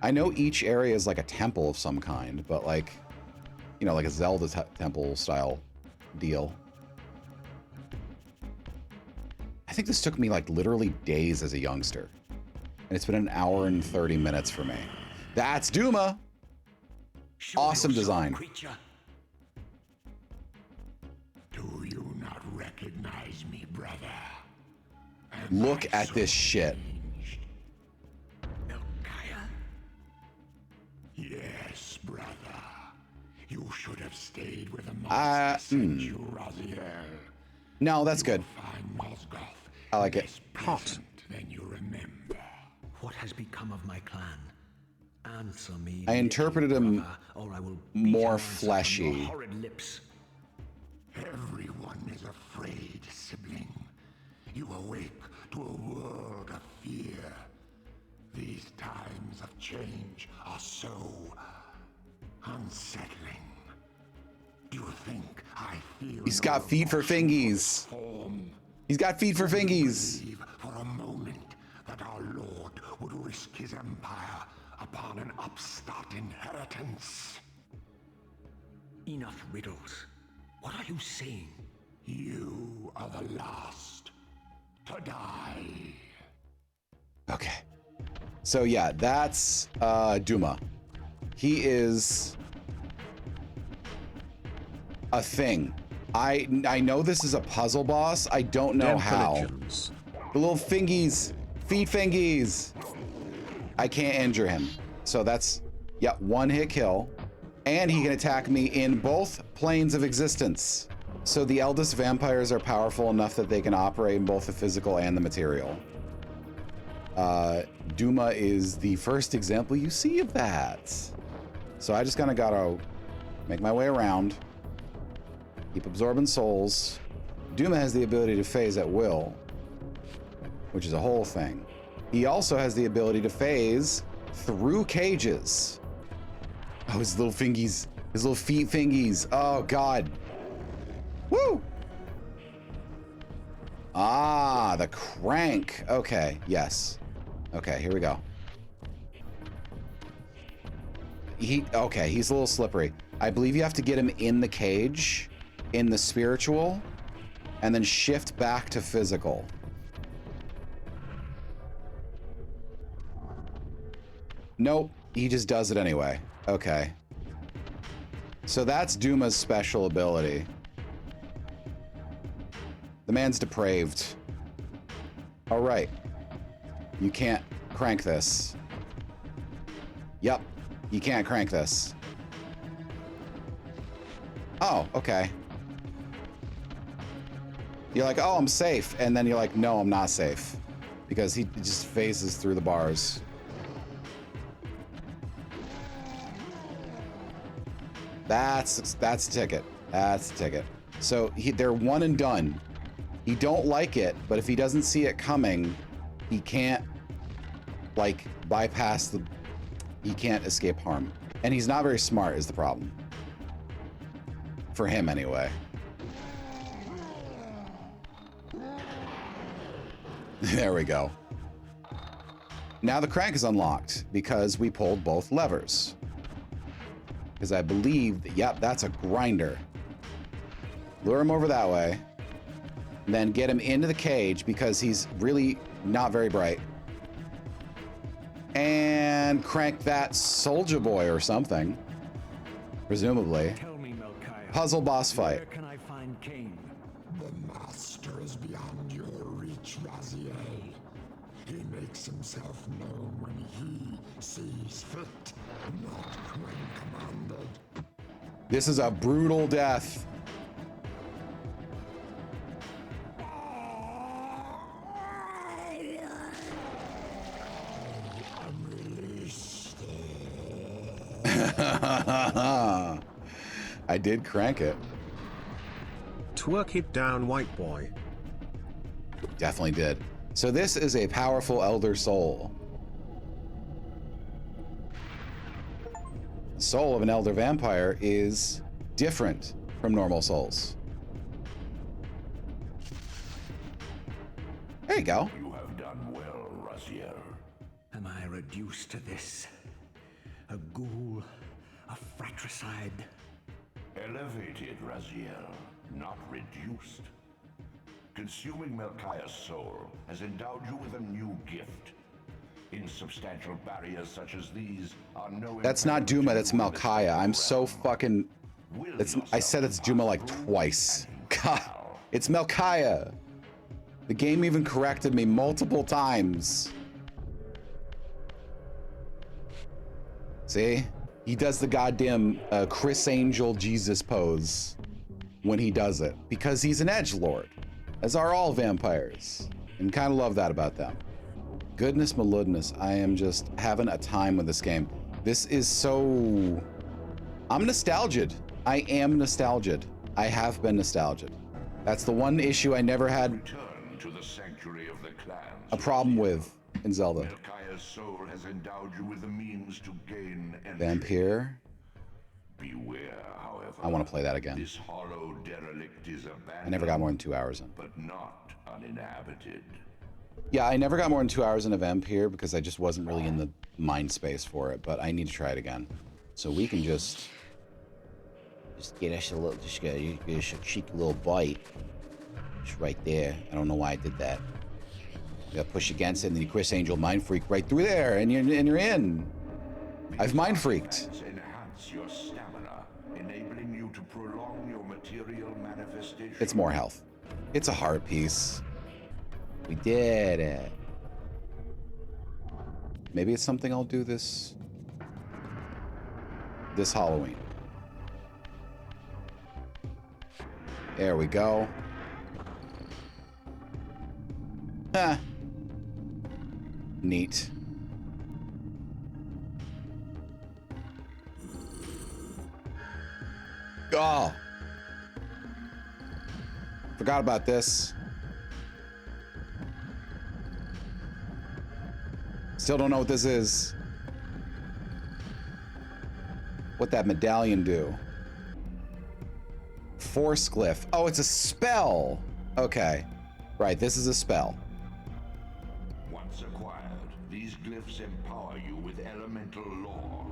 I know each area is like a temple of some kind, but like, you know, like a Zelda temple style deal. I think this took me like literally days as a youngster. And it's been an hour and 30 minutes for me. That's Duma! Awesome design. Do you not recognize me, brother? Look at this shit. Yes, brother. You should have stayed with the monster sent you, Raziel. No, that's good. Find Nosgoth I like it. hot. Then you remember. What has become of my clan? Answer me. I interpreted him brother, or I will more beat fleshy. your horrid lips. Everyone is afraid, sibling. You awake to a world of fear. These times of change are so unsettling. Do you think I feel? He's got feet for fingies. He's got feet for fingies. Believe for a moment that our Lord would risk his empire upon an upstart inheritance. Enough riddles. What are you saying? You are the last to die. Okay. So yeah, that's Duma. He is a thing. I know this is a puzzle boss. I don't know how. The little fingies, feet fingies. I can't injure him. So that's, yeah, one hit kill. And he can attack me in both planes of existence. So the eldest vampires are powerful enough that they can operate in both the physical and the material. Duma is the first example you see of that. So I just kind of gotta make my way around, keep absorbing souls. Duma has the ability to phase at will, which is a whole thing. He also has the ability to phase through cages. Oh, his little fingies, his little feet fingies. Oh, God. Woo! Ah, the crank. Okay, yes. Okay, here we go. Okay, he's a little slippery. I believe you have to get him in the cage, in the spiritual, and then shift back to physical. Nope, he just does it anyway. Okay. So that's Duma's special ability. The man's depraved. All right. You can't crank this. Yep, you can't crank this. Oh, okay. You're like, oh, I'm safe. And then you're like, no, I'm not safe. Because he just phases through the bars. That's a ticket. That's a ticket. So they're one and done. He don't like it, but if he doesn't see it coming, he can't, like, bypass the... He can't escape harm. And he's not very smart is the problem. For him, anyway. There we go. Now the crank is unlocked because we pulled both levers. Because I believe, yep, that's a grinder. Lure him over that way. And then get him into the cage because he's really not very bright. And crank that soldier boy or something. Presumably. Tell me, Melchiah, Puzzle boss fight. where can I find Cain? The master is beyond your reach, Raziel. He makes himself known when he sees fit, not when commanded. This is a brutal death. I did crank it. Twerk it down, white boy. Definitely did. So this is a powerful elder soul. The soul of an elder vampire is different from normal souls. There you go. You have done well, Raziel. Am I reduced to this? A ghoul, a fratricide. Elevated, Raziel, not reduced. Consuming Melchiah's soul has endowed you with a new gift. Insubstantial barriers such as these are no... That's not Duma, that's Melchiah. I'm so fucking... I said it's Duma like twice. God, it's Melchiah. The game even corrected me multiple times. See? He does the goddamn Chris Angel Jesus pose when he does it. Because he's an edgelord. As are all vampires. And kind of love that about them. Goodness maludness, I am just having a time with this game. This is so... I'm nostalgic. I am nostalgic. I have been nostalgic. That's the one issue I never had Return to the sanctuary of the clans. a problem with in Zelda. Melchiah's soul has endowed you with the means to gain entry. Vampire. Beware, however. I want to play that again. This hollow derelict is abandoned. I never got more than 2 hours in. But not uninhabited. Yeah, I never got more than 2 hours in a Vampire because I just wasn't really in the mind space for it, but I need to try it again. So we can just get us a little, just get us a cheeky little bite. Just right there. I don't know why I did that. You gotta push against it, and then you Chris Angel mind freak right through there, and you're in. I've mind freaked. Enhance your stamina, enabling you to prolong your material manifestation. It's more health. It's a heart piece. We did it. Maybe it's something I'll do this Halloween. There we go. Huh. Neat. Oh. Forgot about this. Still don't know what this is. What that medallion do? Force glyph. Oh, it's a spell. Okay. Right, this is a spell. Once acquired, these glyphs empower you with elemental lore.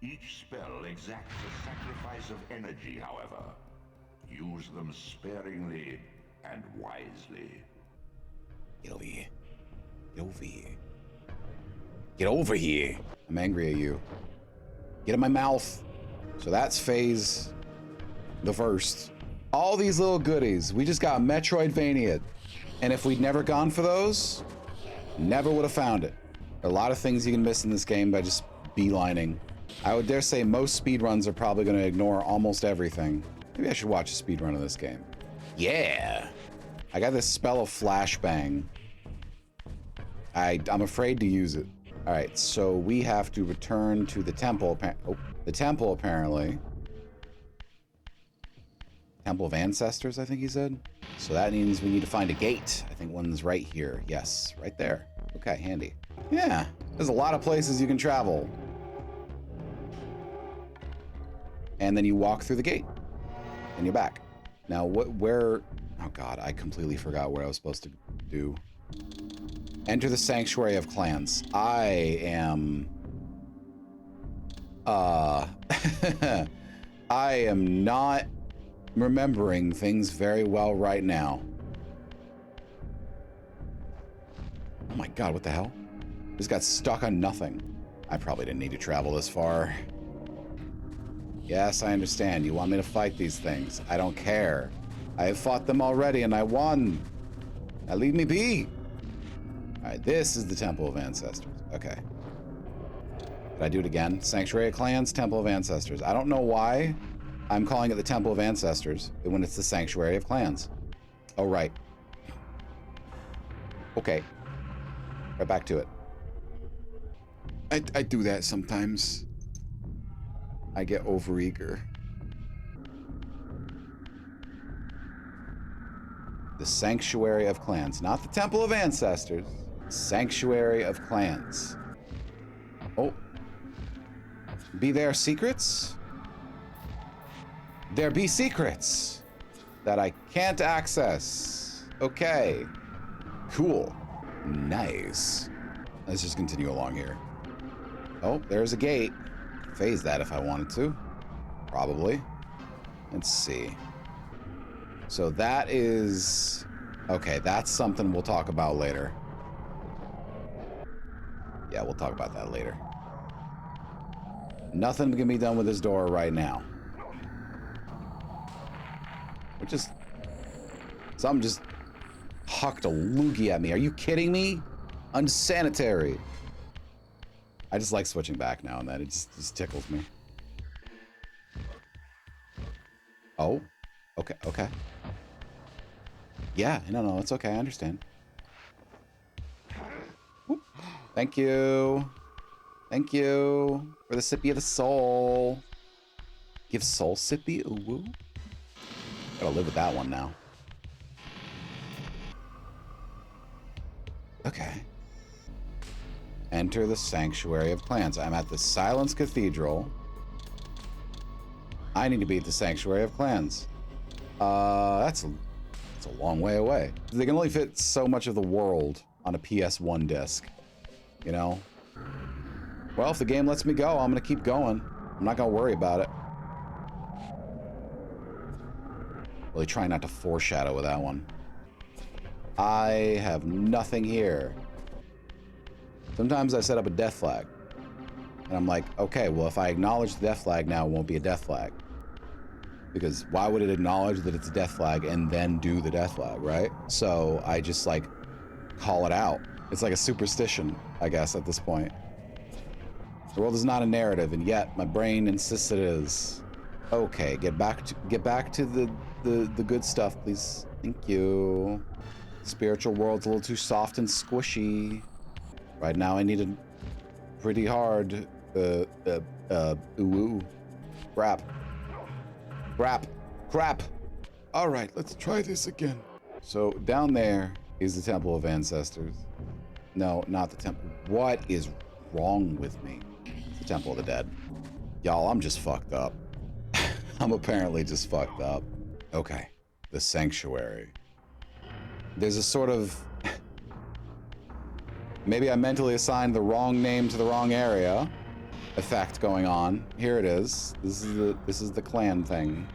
Each spell exacts a sacrifice of energy, however. Use them sparingly and wisely. Get over here. Get over here. Get over here. I'm angry at you. Get in my mouth. So that's phase the first. All these little goodies. We just got Metroidvania. And if we'd never gone for those, never would have found it. There are a lot of things you can miss in this game by just beelining. I would dare say most speedruns are probably going to ignore almost everything. Maybe I should watch a speedrun of this game. Yeah. I got this spell of flashbang. I'm afraid to use it. All right, so we have to return to the temple. The temple, apparently. Temple of Ancestors, I think he said. So that means we need to find a gate. I think one's right here. Yes, right there. Okay, handy. Yeah, there's a lot of places you can travel. And then you walk through the gate. And you're back. Now, where... Oh, God, I completely forgot what I was supposed to do. Enter the Sanctuary of Clans. I am... I am not remembering things very well right now. Oh my God, what the hell? Just got stuck on nothing. I probably didn't need to travel this far. Yes, I understand. You want me to fight these things. I don't care. I have fought them already and I won. Now leave me be. All right, this is the Temple of Ancestors. Okay. Did I do it again? Sanctuary of Clans, Temple of Ancestors. I don't know why I'm calling it the Temple of Ancestors when it's the Sanctuary of Clans. Oh, right. Okay. Right back to it. I do that sometimes. I get overeager. The Sanctuary of Clans, not the Temple of Ancestors. Sanctuary of Clans. Oh. Be there secrets? There be secrets that I can't access. Okay. Cool. Nice. Let's just continue along here. Oh, there's a gate. Phase that if I wanted to. Probably. Let's see. So that is... Okay, that's something we'll talk about later. Yeah, we'll talk about that later. Nothing can be done with this door right now. Which is... Something just hucked a loogie at me. Are you kidding me? Unsanitary. I just like switching back now and then. It just tickles me. Oh. Okay, okay. Yeah, no, it's okay. I understand. Whoop. Thank you. Thank you for the sippy of the soul. Give soul sippy a woo? Gotta live with that one now. Okay. Enter the Sanctuary of Clans. I'm at the Silence Cathedral. I need to be at the Sanctuary of Clans. That's a long way away. They can only fit so much of the world on a PS1 disc, you know? Well, if the game lets me go, I'm gonna keep going. I'm not gonna worry about it. Really trying not to foreshadow with that one. I have nothing here. Sometimes I set up a death flag. And I'm like, okay, well, if I acknowledge the death flag now, it won't be a death flag. Because why would it acknowledge that it's a death flag and then do the death flag, right? So I just like call it out. It's like a superstition, I guess, at this point. The world is not a narrative, and yet my brain insists it is. Okay, get back to the good stuff, please. Thank you. Spiritual world's a little too soft and squishy. Right now I need a pretty hard ooh. Crap. All right, let's try this again. So down there is the Temple of Ancestors. No, not the temple. What is wrong with me? It's the Temple of the Dead. Y'all, I'm just fucked up. I'm apparently just fucked up. Okay, the Sanctuary. There's a sort of... Maybe I mentally assigned the wrong name to the wrong area effect going on. Here it is. This is the clan thing.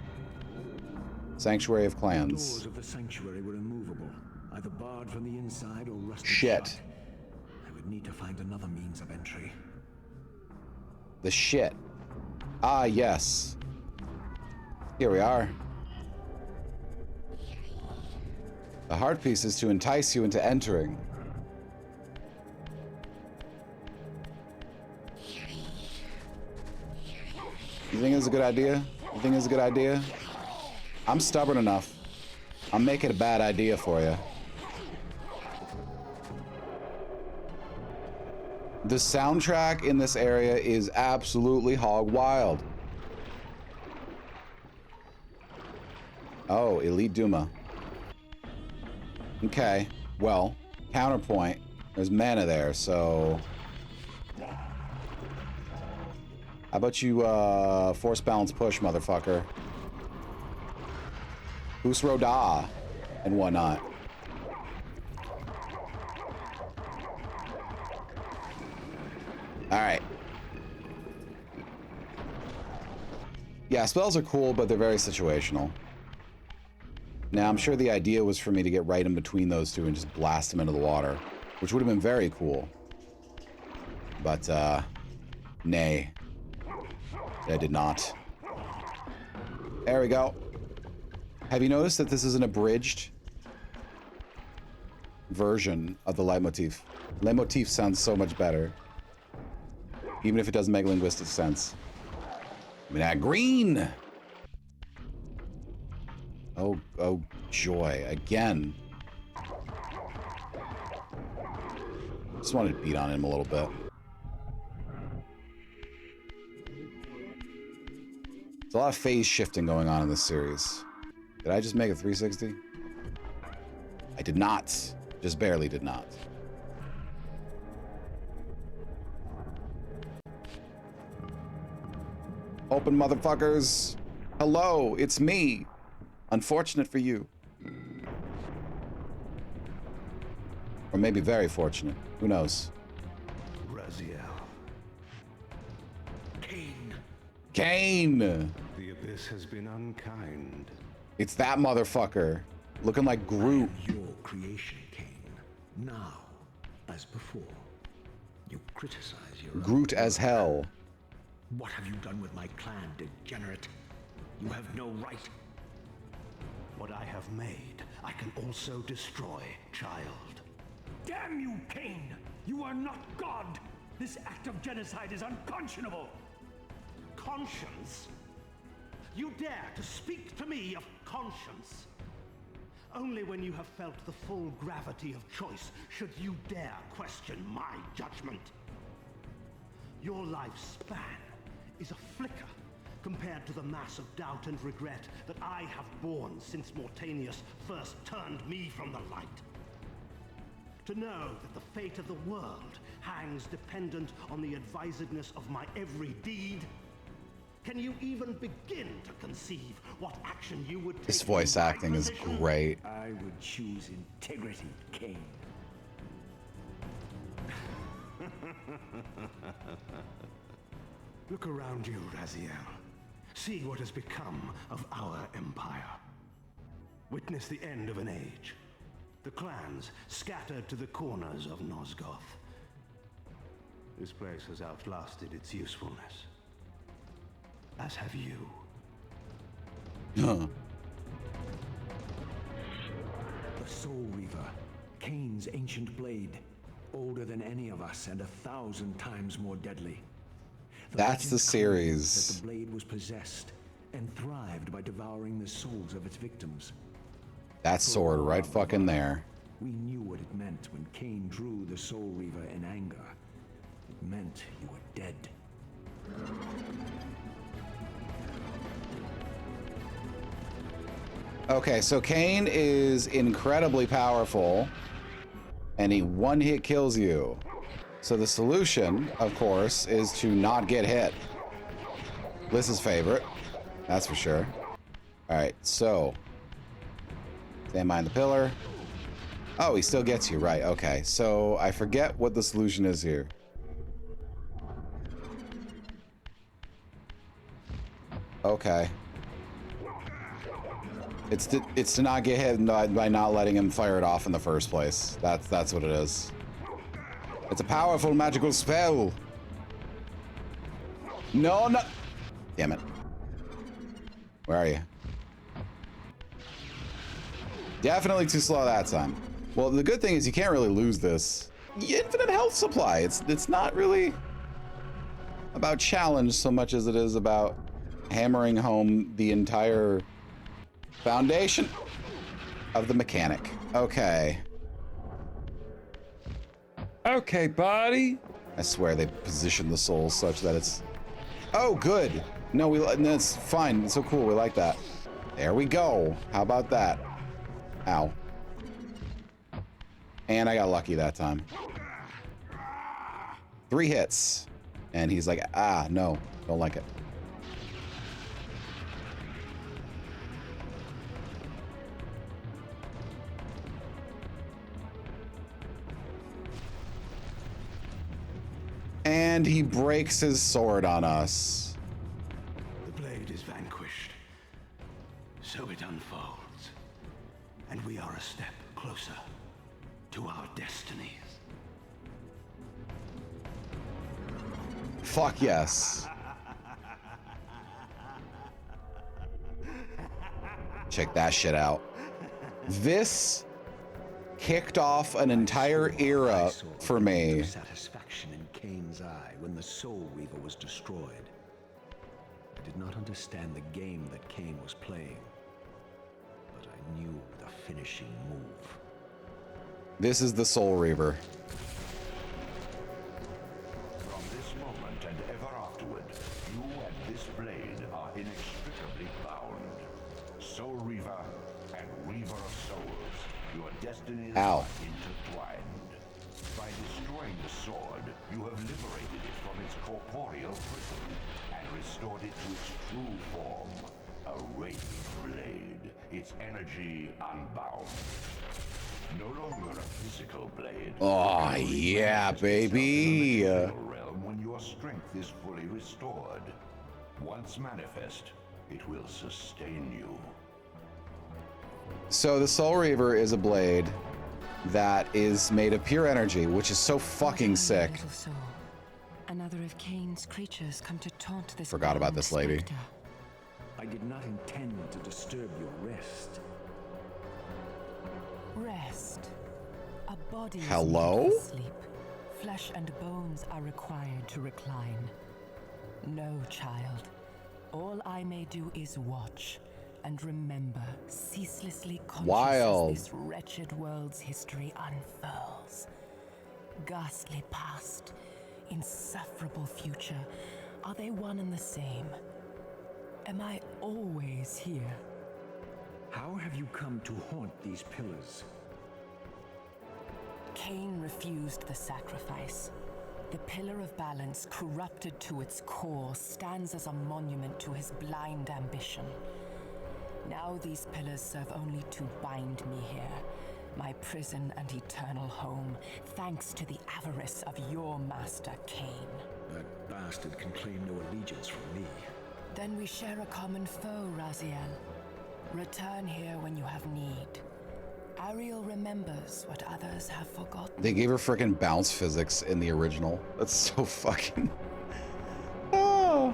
Sanctuary of Clans. Doors of the sanctuary were immovable, either barred from the inside or rusted Shit. shut. I would need to find another means of entry. The shit. Ah, yes. Here we are. The heart piece is to entice you into entering. You think it's a good idea? You think it's a good idea? I'm stubborn enough. I'm making a bad idea for you. The soundtrack in this area is absolutely hog wild. Oh, Elite Duma. Okay, well, counterpoint. There's mana there, so... How about you, force balance push, motherfucker? Boost Roda and whatnot. Alright. Yeah, spells are cool, but they're very situational. Now, I'm sure the idea was for me to get right in between those two and just blast them into the water, which would have been very cool. But, nay. I did not. There we go. Have you noticed that this is an abridged version of the leitmotif? Leitmotif sounds so much better. Even if it doesn't make linguistic sense. I mean, that green! Oh, joy. Again. Just wanted to beat on him a little bit. There's a lot of phase shifting going on in this series. Did I just make a 360? I did not. Just barely did not. Open, motherfuckers. Hello, it's me. Unfortunate for you. Or maybe very fortunate. Who knows? Raziel. Kane! The abyss has been unkind. It's that motherfucker. Looking like Groot. Your creation, Cain. Now, as before, you criticize your own. Groot as hell. What have you done with my clan, degenerate? You have no right. What I have made, I can also destroy, child. Damn you, Cain! You are not God! This act of genocide is unconscionable! Conscience? You dare to speak to me of conscience? Only when you have felt the full gravity of choice should you dare question my judgment. Your lifespan is a flicker compared to the mass of doubt and regret that I have borne since Mortanius first turned me from the light. To know that the fate of the world hangs dependent on the advisedness of my every deed? Can you even begin to conceive what action you would take? This voice acting is great. I would choose integrity, Cain. Look around you, Raziel. See what has become of our empire. Witness the end of an age. The clans scattered to the corners of Nosgoth. This place has outlasted its usefulness. As have you. Huh. The Soul Reaver, Cain's ancient blade, older than any of us and 1,000 times more deadly. That's the legend series. claims that the blade was possessed and thrived by devouring the souls of its victims. That sword right fucking there. We knew what it meant when Cain drew the Soul Reaver in anger. It meant you were dead. Okay, so Kane is incredibly powerful, and he one-hit kills you. So the solution, of course, is to not get hit. Liz's favorite, that's for sure. All right, so stand behind the pillar. Oh, he still gets you, right? Okay, so I forget what the solution is here. Okay. It's to not get hit by not letting him fire it off in the first place. That's what it is. It's a powerful magical spell. No, no. Damn it. Where are you? Definitely too slow that time. Well, the good thing is you can't really lose this. Infinite health supply. It's not really about challenge so much as it is about hammering home the entire foundation of the mechanic. Okay. Okay, buddy. I swear they position the soul such that it's... Oh, good. No, that's fine. It's so cool. We like that. There we go. How about that? Ow. And I got lucky that time. 3 hits. And he's like, ah, no, don't like it. And he breaks his sword on us. The blade is vanquished. So it unfolds. And we are a step closer to our destinies. Fuck yes. Check that shit out. This kicked off an entire era for me. Satisfaction in Cain's eye when the Soul Reaver was destroyed. I did not understand the game that Cain was playing, but I knew the finishing move. This is the Soul Reaver. From this moment and ever afterward, you and this blade are inextricably bound. Soul Reaver and Reaver of Souls, your destinies Ow. are intertwined. By destroying the sword, you have liberated it from its corporeal prison and restored it to its true form, a wraith blade, its energy unbound. No longer a physical blade. Oh, yeah, baby. Realm when your strength is fully restored. Once manifest, it will sustain you. So the Soul Reaver is a blade that is made of pure energy, which is so fucking sick. Little soul. Another of Cain's creatures come to taunt this. Forgot about bound this lady. spectre. I did not intend to disturb your rest. Rest. A body is Hello? made for sleep. Flesh and bones are required to recline. No, child. All I may do is watch and remember, ceaselessly conscious Wild. as this wretched world's history unfurls. Ghastly past, insufferable future, are they one and the same? Am I always here? How have you come to haunt these pillars? Cain refused the sacrifice. The pillar of balance, corrupted to its core, stands as a monument to his blind ambition. Now these pillars serve only to bind me here, my prison and eternal home, thanks to the avarice of your master, Cain. That bastard can claim no allegiance from me. Then we share a common foe, Raziel. Return here when you have need. Ariel remembers what others have forgotten. They gave her freaking bounce physics in the original. That's so fucking... Oh.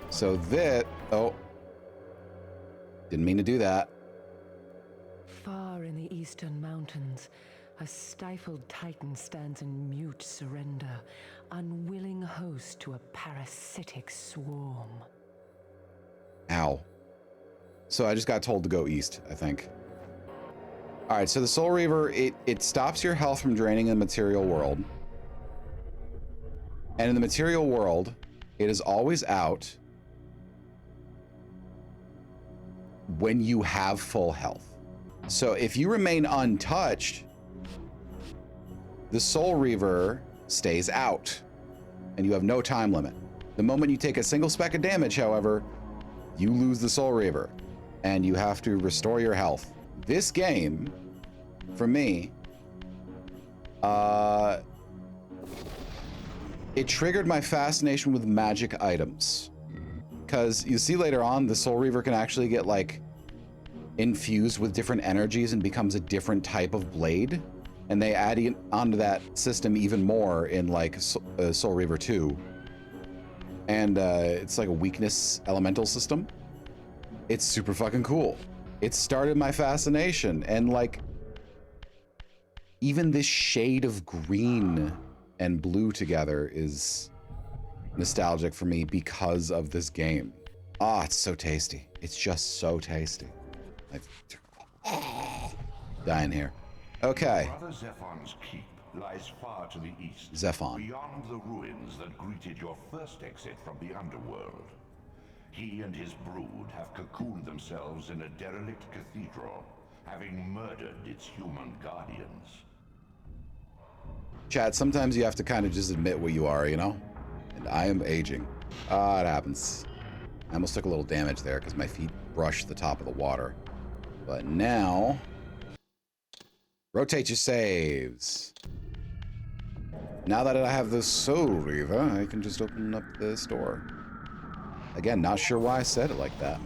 So that... Oh. Didn't mean to do that. Far in the eastern mountains, a stifled titan stands in mute surrender, unwilling host to a parasitic swarm. Ow. So I just got told to go east, I think. All right, so the Soul Reaver, it stops your health from draining in the material world. And in the material world, it is always out when you have full health. So if you remain untouched, the Soul Reaver stays out and you have no time limit. The moment you take a single speck of damage, however, you lose the Soul Reaver and you have to restore your health. This game, for me, it triggered my fascination with magic items. Because you see later on, the Soul Reaver can actually get like infused with different energies and becomes a different type of blade. And they add onto that system even more in like Soul Reaver 2. And it's like a weakness elemental system. It's super fucking cool. It started my fascination. And like, even this shade of green and blue together is nostalgic for me because of this game. Ah, it's so tasty. It's just so tasty. Dying here. Okay. Brother Zephon's keep lies far to the east. Zephon. Beyond the ruins that greeted your first exit from the underworld. He and his brood have cocooned themselves in a derelict cathedral, having murdered its human guardians. Chad, sometimes you have to kind of just admit what you are, you know? And I am aging. It happens. I almost took a little damage there because my feet brushed the top of the water. But now... rotate your saves. Now that I have the Soul Reaver, I can just open up this door. Again, not sure why I said it like that.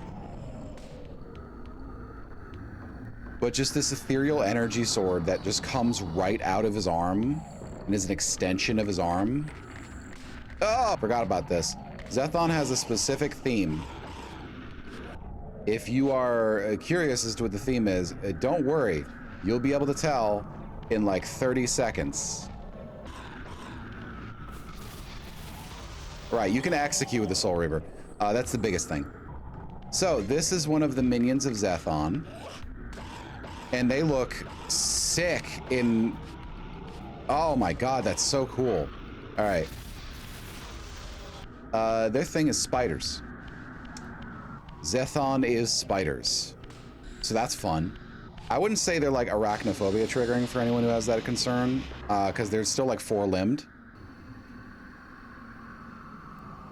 But just this ethereal energy sword that just comes right out of his arm and is an extension of his arm. Oh, forgot about this. Zethon has a specific theme. If you are curious as to what the theme is, don't worry. You'll be able to tell in like 30 seconds. Right, you can execute with the Soul Reaver. That's the biggest thing. So this is one of the minions of Zethon. And they look sick in... oh my god, that's so cool. All right. Their thing is spiders. Zethon is spiders. So that's fun. I wouldn't say they're like arachnophobia triggering for anyone who has that concern, because they're still like four-limbed.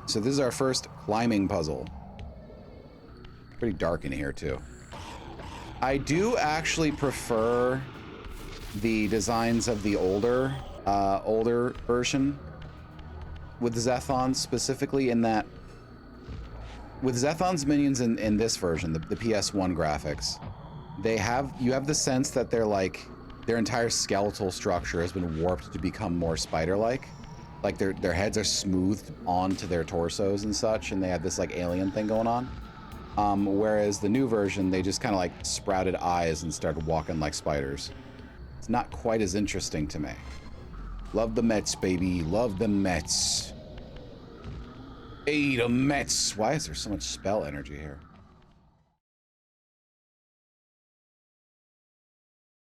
So this is our first climbing puzzle. Pretty dark in here too. I do actually prefer the designs of the older version with Zethon, specifically in that with Zethon's minions in this version, the PS1 graphics, you have the sense that they're like their entire skeletal structure has been warped to become more spider-like. Like their heads are smoothed onto their torsos and such, and they have this like alien thing going on. Whereas the new version, they just kind of like sprouted eyes and started walking like spiders. It's not quite as interesting to me. Love the Mets, baby. Love the Mets. Hey, the Mets. Why is there so much spell energy here?